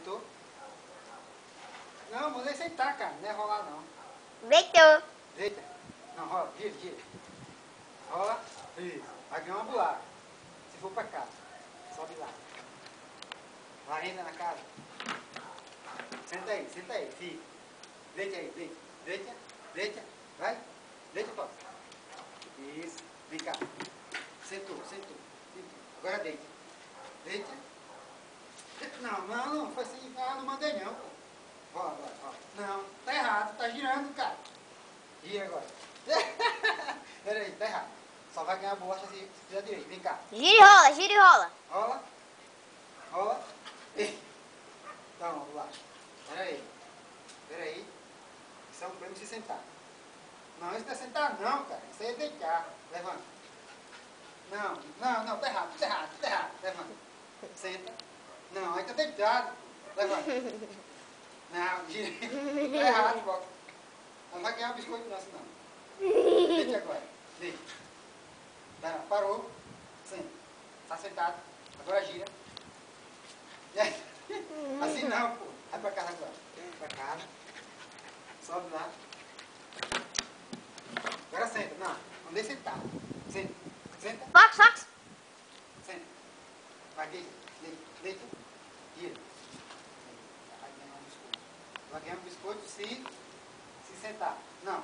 Sentou? Não, mandei sentar, cara. Não é rolar, não. Deitou. Deita. Não, rola. Gira, gira. Rola. Isso. Vai ganhar uma bolacha. Se for pra cá. Sobe lá. Vai ainda na casa. Senta aí, fica. Deita aí, deita. Deita, deita. Vai. Deita, toca. Isso. Vem cá. Sentou, sentou. Agora deita. Deita. Não, não, não. Foi assim. Ah, não mandei não, pô. Rola, rola, rola. Não, tá errado. Tá girando, cara. Gira agora. Peraí, tá errado. Só vai ganhar bolacha se fizer direito. Vem cá. Gira e rola, gira e rola. Rola. Rola. Toma, bolacha. Peraí. Peraí. Isso é um prêmio se sentar. Não, isso não é sentar não, cara. Isso aí é deitar. Levanta. Não, não, não. Tá errado, tá errado, tá errado. Levanta. Senta. Não, aí tá deitado. Levanta. Não, gira. Tá errado, Boca. Não vai ganhar biscoito não, assim não. Deite agora. Deite. Não, parou. Senta. Está sentado. Agora gira. Assim não, pô. Vai pra casa agora. Pra casa. Sobe lá. Agora senta. Não, não deixe sentado. Senta. Senta. Fox, fox. Senta. Vai, deita. Deita. Deita. Gira. Vai ganhar um biscoito. Vai ganhar um biscoito se sentar. Não.